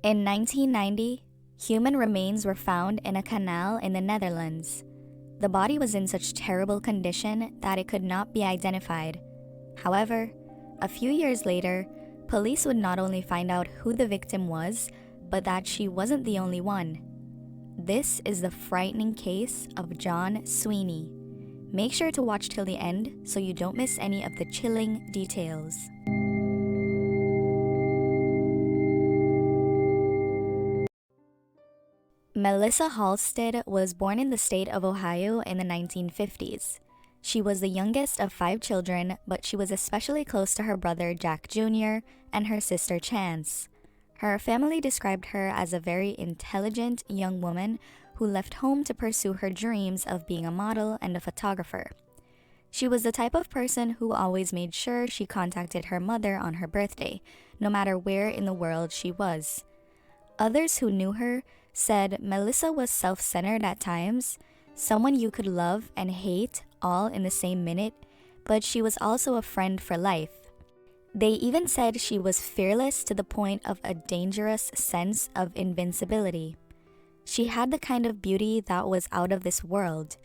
In 1990, human remains were found in a canal in the Netherlands. The body was in such terrible condition that it could not be identified. However, a few years later, police would not only find out who the victim was, but that she wasn't the only one. This is the frightening case of John Sweeney. Make sure to watch till the end so you don't miss any of the chilling details. Melissa Halstead was born in the state of Ohio in the 1950s. She was the youngest of 5 children, but she was especially close to her brother Jack Jr. and her sister Chance. Her family described her as a very intelligent young woman who left home to pursue her dreams of being a model and a photographer. She was the type of person who always made sure she contacted her mother on her birthday, no matter where in the world she was. Others who knew her said Melissa was self-centered at times, someone you could love and hate all in the same minute, but she was also a friend for life. They even said she was fearless to the point of a dangerous sense of invincibility. She had the kind of beauty that was out of this world.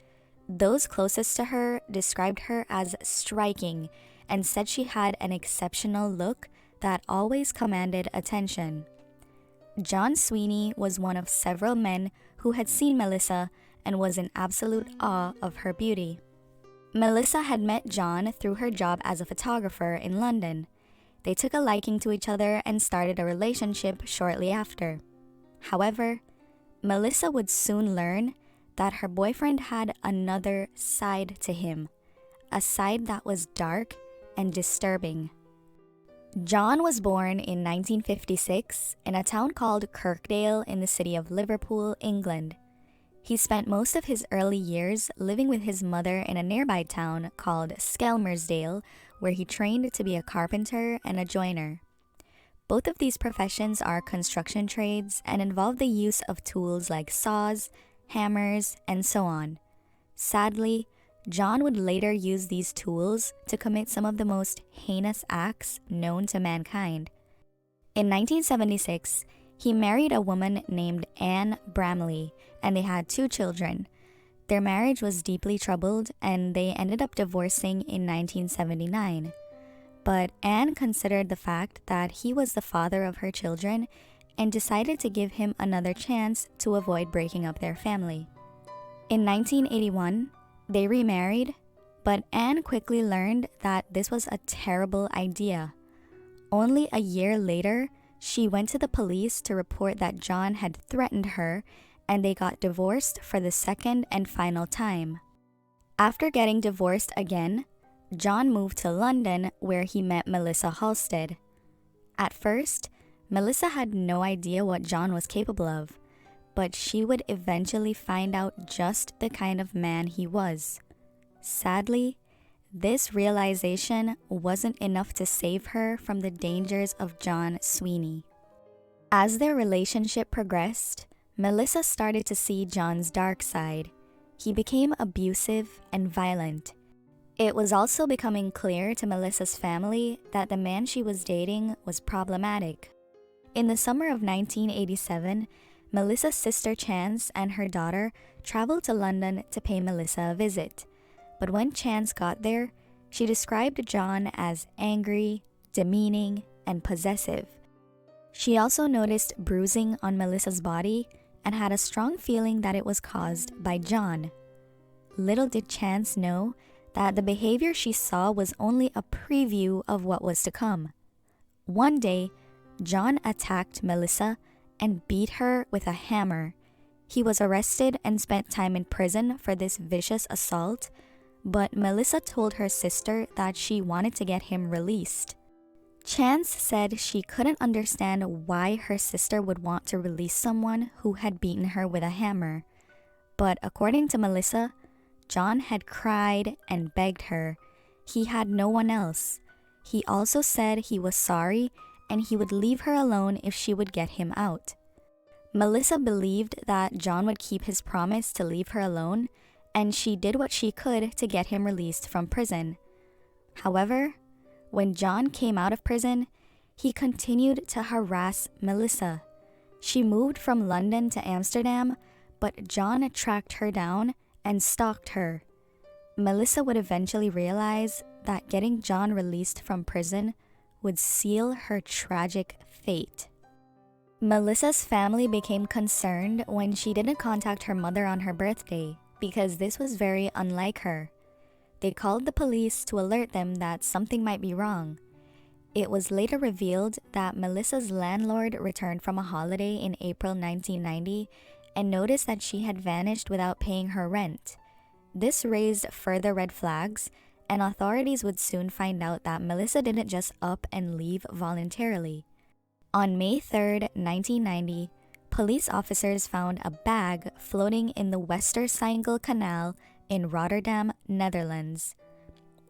Those closest to her described her as striking and said she had an exceptional look that always commanded attention. John Sweeney was one of several men who had seen Melissa and was in absolute awe of her beauty. Melissa had met John through her job as a photographer in London. They took a liking to each other and started a relationship shortly after. However, Melissa would soon learn that her boyfriend had another side to him, a side that was dark and disturbing. John was born in 1956 in a town called Kirkdale in the city of Liverpool, England. He spent most of his early years living with his mother in a nearby town called Skelmersdale, where he trained to be a carpenter and a joiner. Both of these professions are construction trades and involve the use of tools like saws, hammers, and so on. Sadly, John would later use these tools to commit some of the most heinous acts known to mankind. In 1976, he married a woman named Anne Bramley, and they had 2 children. Their marriage was deeply troubled, and they ended up divorcing in 1979. But Anne considered the fact that he was the father of her children and decided to give him another chance to avoid breaking up their family. In 1981, they remarried, but Anne quickly learned that this was a terrible idea. Only a year later, she went to the police to report that John had threatened her, and they got divorced for the second and final time. After getting divorced again, John moved to London where he met Melissa Halstead. At first, Melissa had no idea what John was capable of, but she would eventually find out just the kind of man he was. Sadly, this realization wasn't enough to save her from the dangers of John Sweeney. As their relationship progressed, Melissa started to see John's dark side. He became abusive and violent. It was also becoming clear to Melissa's family that the man she was dating was problematic. In the summer of 1987, Melissa's sister Chance and her daughter traveled to London to pay Melissa a visit. But when Chance got there, she described John as angry, demeaning, and possessive. She also noticed bruising on Melissa's body and had a strong feeling that it was caused by John. Little did Chance know that the behavior she saw was only a preview of what was to come. One day, John attacked Melissa and beat her with a hammer. He was arrested and spent time in prison for this vicious assault, but Melissa told her sister that she wanted to get him released. Chance said she couldn't understand why her sister would want to release someone who had beaten her with a hammer. But according to Melissa, John had cried and begged her. He had no one else. He also said he was sorry and he would leave her alone if she would get him out. Melissa believed that John would keep his promise to leave her alone, and she did what she could to get him released from prison. However, when John came out of prison, he continued to harass Melissa. She moved from London to Amsterdam, but John tracked her down and stalked her. Melissa would eventually realize that getting John released from prison would seal her tragic fate. Melissa's family became concerned when she didn't contact her mother on her birthday, because this was very unlike her. They called the police to alert them that something might be wrong. It was later revealed that Melissa's landlord returned from a holiday in April 1990 and noticed that she had vanished without paying her rent. This raised further red flags, and authorities would soon find out that Melissa didn't just up and leave voluntarily. On May 3, 1990, police officers found a bag floating in the Westerschelde Canal in Rotterdam, Netherlands.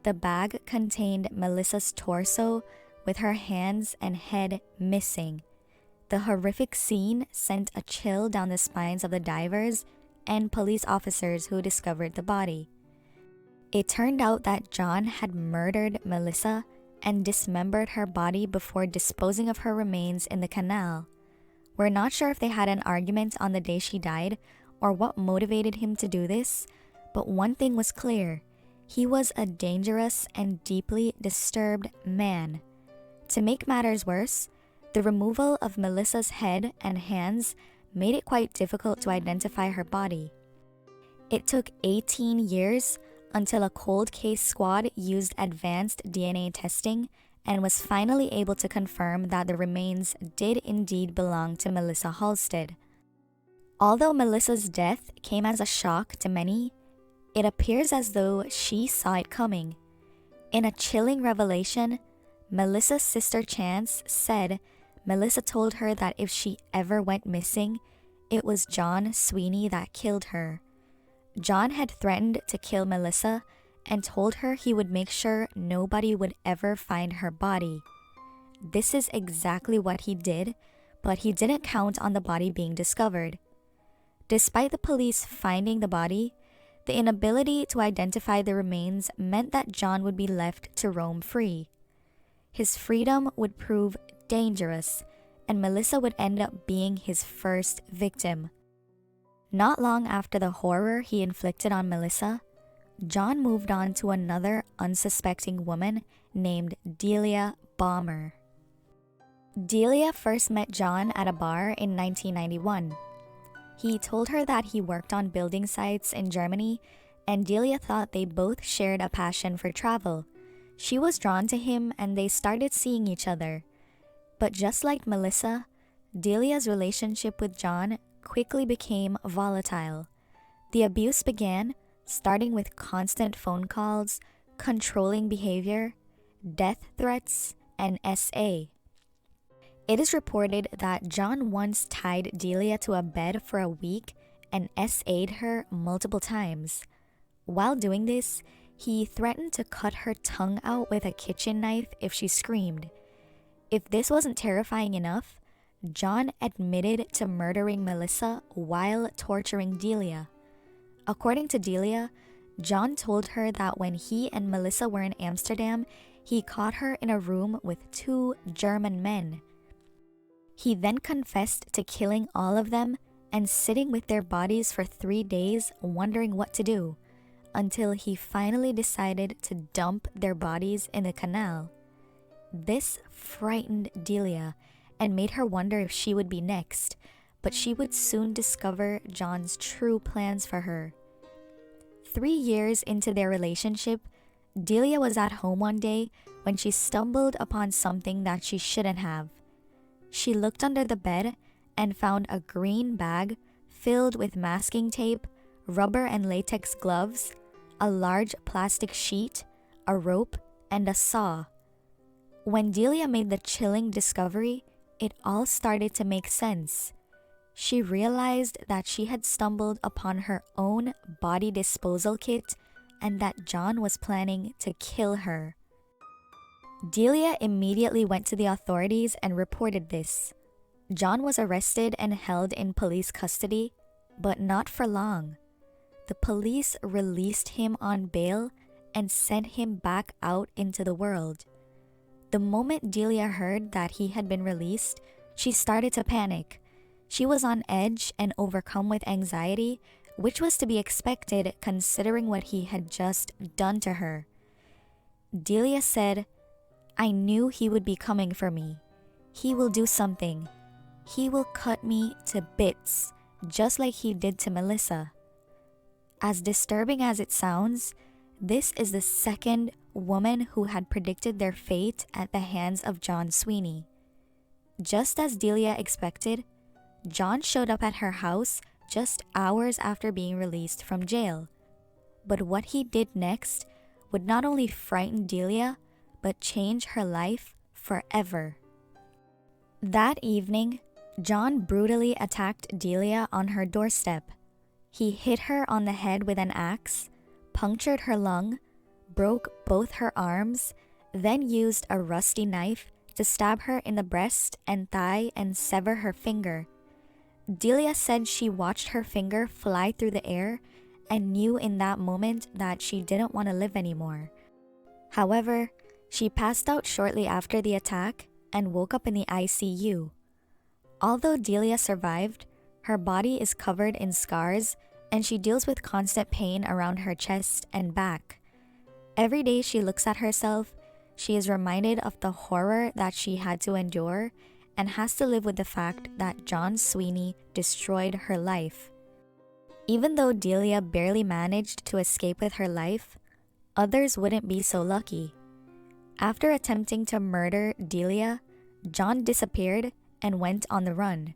The bag contained Melissa's torso with her hands and head missing. The horrific scene sent a chill down the spines of the divers and police officers who discovered the body. It turned out that John had murdered Melissa and dismembered her body before disposing of her remains in the canal. We're not sure if they had an argument on the day she died or what motivated him to do this, but one thing was clear: he was a dangerous and deeply disturbed man. To make matters worse, the removal of Melissa's head and hands made it quite difficult to identify her body. It took 18 years until a cold case squad used advanced DNA testing and was finally able to confirm that the remains did indeed belong to Melissa Halstead. Although Melissa's death came as a shock to many, it appears as though she saw it coming. In a chilling revelation, Melissa's sister Chance said Melissa told her that if she ever went missing, it was John Sweeney that killed her. John had threatened to kill Melissa and told her he would make sure nobody would ever find her body. This is exactly what he did, but he didn't count on the body being discovered. Despite the police finding the body, the inability to identify the remains meant that John would be left to roam free. His freedom would prove dangerous, and Melissa would end up being his first victim. Not long after the horror he inflicted on Melissa, John moved on to another unsuspecting woman named Delia Balmer. Delia first met John at a bar in 1991. He told her that he worked on building sites in Germany, and Delia thought they both shared a passion for travel. She was drawn to him and they started seeing each other. But just like Melissa, Delia's relationship with John quickly became volatile. The abuse began, starting with constant phone calls, controlling behavior, death threats, and SA. It is reported that John once tied Delia to a bed for a week and SA'd her multiple times. While doing this, he threatened to cut her tongue out with a kitchen knife if she screamed. If this wasn't terrifying enough, John admitted to murdering Melissa while torturing Delia. According to Delia, John told her that when he and Melissa were in Amsterdam, he caught her in a room with 2 German men. He then confessed to killing all of them and sitting with their bodies for 3 days wondering what to do, until he finally decided to dump their bodies in the canal. This frightened Delia and made her wonder if she would be next, but she would soon discover John's true plans for her. 3 years into their relationship, Delia was at home one day when she stumbled upon something that she shouldn't have. She looked under the bed and found a green bag filled with masking tape, rubber and latex gloves, a large plastic sheet, a rope, and a saw. When Delia made the chilling discovery, it all started to make sense. She realized that she had stumbled upon her own body disposal kit and that John was planning to kill her. Delia immediately went to the authorities and reported this. John was arrested and held in police custody, but not for long. The police released him on bail and sent him back out into the world. The moment Delia heard that he had been released, she started to panic. She was on edge and overcome with anxiety, which was to be expected considering what he had just done to her. Delia said, "I knew he would be coming for me. He will do something. He will cut me to bits, just like he did to Melissa." As disturbing as it sounds, this is the second woman who had predicted their fate at the hands of John Sweeney. Just as Delia expected, John showed up at her house just hours after being released from jail. But what he did next would not only frighten Delia, but change her life forever. That evening, John brutally attacked Delia on her doorstep. He hit her on the head with an axe, punctured her lung, broke both her arms, then used a rusty knife to stab her in the breast and thigh and sever her finger. Delia said she watched her finger fly through the air and knew in that moment that she didn't want to live anymore. However, she passed out shortly after the attack and woke up in the ICU. Although Delia survived, her body is covered in scars and she deals with constant pain around her chest and back. Every day she looks at herself, she is reminded of the horror that she had to endure and has to live with the fact that John Sweeney destroyed her life. Even though Delia barely managed to escape with her life, others wouldn't be so lucky. After attempting to murder Delia, John disappeared and went on the run.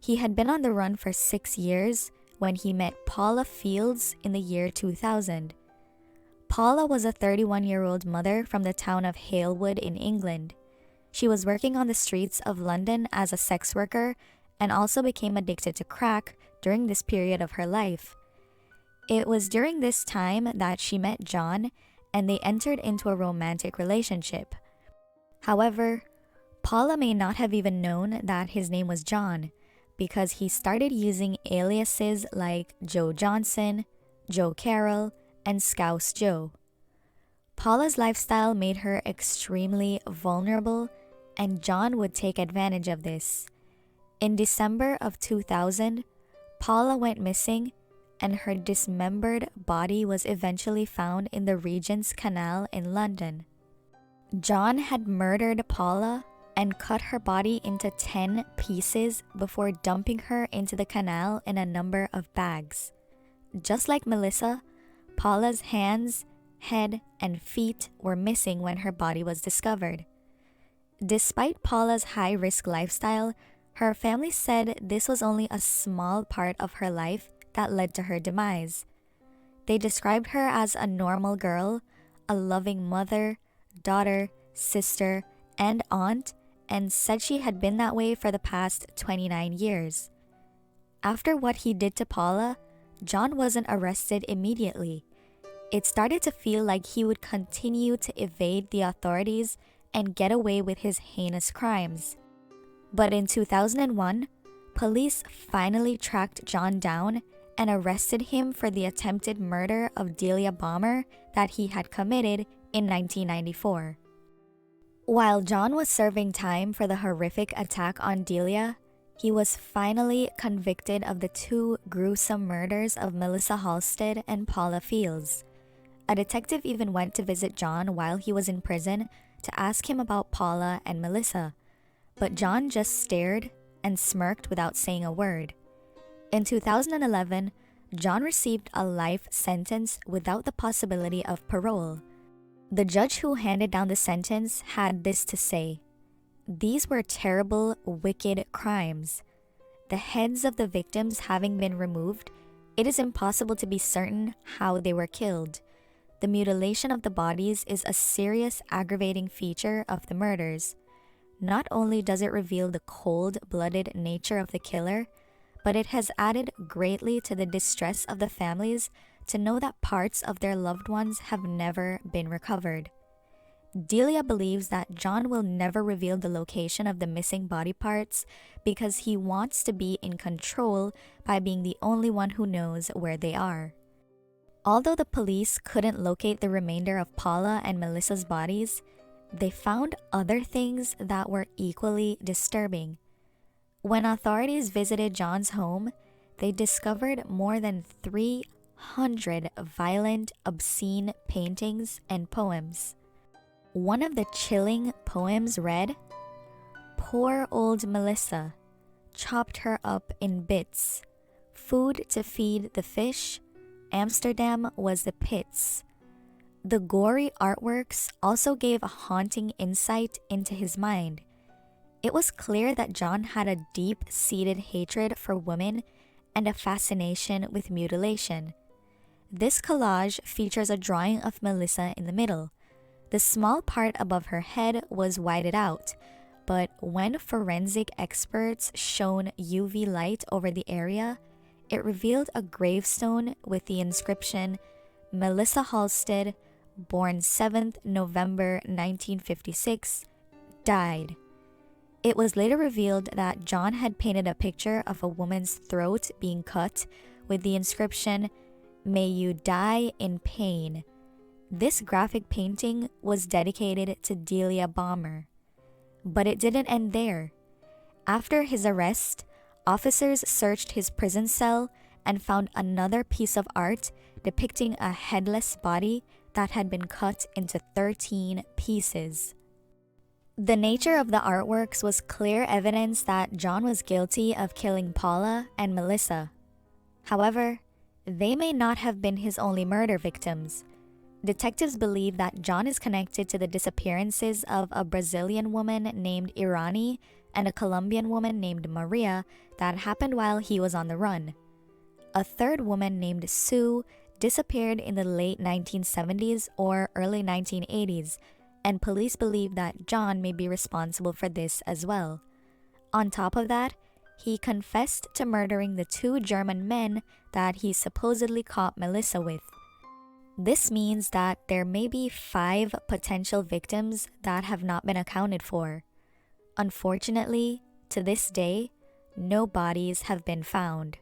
He had been on the run for 6 years when he met Paula Fields in the year 2000. Paula was a 31-year-old mother from the town of Halewood in England. She was working on the streets of London as a sex worker and also became addicted to crack during this period of her life. It was during this time that she met John and they entered into a romantic relationship. However, Paula may not have even known that his name was John because he started using aliases like Joe Johnson, Joe Carroll, and Scouse Joe. Paula's lifestyle made her extremely vulnerable, and John would take advantage of this. In December of 2000, Paula went missing, and her dismembered body was eventually found in the Regent's Canal in London. John had murdered Paula and cut her body into 10 pieces before dumping her into the canal in a number of bags. Just like Melissa, Paula's hands, head, and feet were missing when her body was discovered. Despite Paula's high-risk lifestyle, her family said this was only a small part of her life that led to her demise. They described her as a normal girl, a loving mother, daughter, sister, and aunt, and said she had been that way for the past 29 years. After what he did to Paula, John wasn't arrested immediately. It started to feel like he would continue to evade the authorities and get away with his heinous crimes. But in 2001, police finally tracked John down and arrested him for the attempted murder of Delia Balmer that he had committed in 1994. While John was serving time for the horrific attack on Delia, he was finally convicted of the 2 gruesome murders of Melissa Halstead and Paula Fields. A detective even went to visit John while he was in prison to ask him about Paula and Melissa, but John just stared and smirked without saying a word. In 2011, John received a life sentence without the possibility of parole. The judge who handed down the sentence had this to say: "These were terrible, wicked crimes. The heads of the victims having been removed, it is impossible to be certain how they were killed. The mutilation of the bodies is a serious aggravating feature of the murders. Not only does it reveal the cold-blooded nature of the killer, but it has added greatly to the distress of the families to know that parts of their loved ones have never been recovered." Delia believes that John will never reveal the location of the missing body parts because he wants to be in control by being the only one who knows where they are. Although the police couldn't locate the remainder of Paula and Melissa's bodies, they found other things that were equally disturbing. When authorities visited John's home, they discovered more than 300 violent, obscene paintings and poems. One of the chilling poems read, "Poor old Melissa, chopped her up in bits. Food to feed the fish, Amsterdam was the pits." The gory artworks also gave a haunting insight into his mind. It was clear that John had a deep-seated hatred for women and a fascination with mutilation. This collage features a drawing of Melissa in the middle. The small part above her head was whited out, but when forensic experts shone UV light over the area, it revealed a gravestone with the inscription, "Melissa Halstead, born 7th November 1956, died." It was later revealed that John had painted a picture of a woman's throat being cut with the inscription, "May you die in pain." This graphic painting was dedicated to Delia Balmer. But it didn't end there. After his arrest, officers searched his prison cell and found another piece of art depicting a headless body that had been cut into 13 pieces. The nature of the artworks was clear evidence that John was guilty of killing Paula and Melissa. However, they may not have been his only murder victims. Detectives believe that John is connected to the disappearances of a Brazilian woman named Irani and a Colombian woman named Maria that happened while he was on the run. A third woman named Sue disappeared in the late 1970s or early 1980s, and police believe that John may be responsible for this as well. On top of that, he confessed to murdering the 2 German men that he supposedly caught Melissa with. This means that there may be 5 potential victims that have not been accounted for. Unfortunately, to this day, no bodies have been found.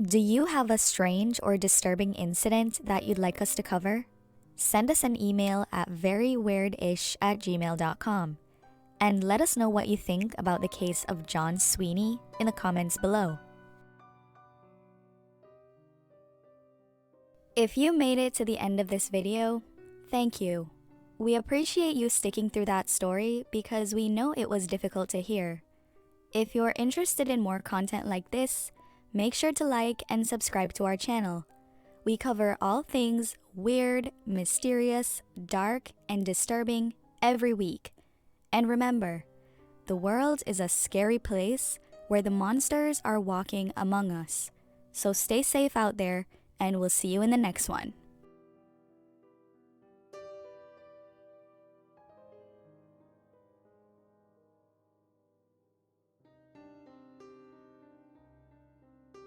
Do you have a strange or disturbing incident that you'd like us to cover? Send us an email at veryweirdish@gmail.com and let us know what you think about the case of John Sweeney in the comments below. If you made it to the end of this video, thank you. We appreciate you sticking through that story because we know it was difficult to hear. If you're interested in more content like this, make sure to like and subscribe to our channel. We cover all things weird, mysterious, dark, and disturbing every week. And remember, the world is a scary place where the monsters are walking among us. So stay safe out there, and we'll see you in the next one.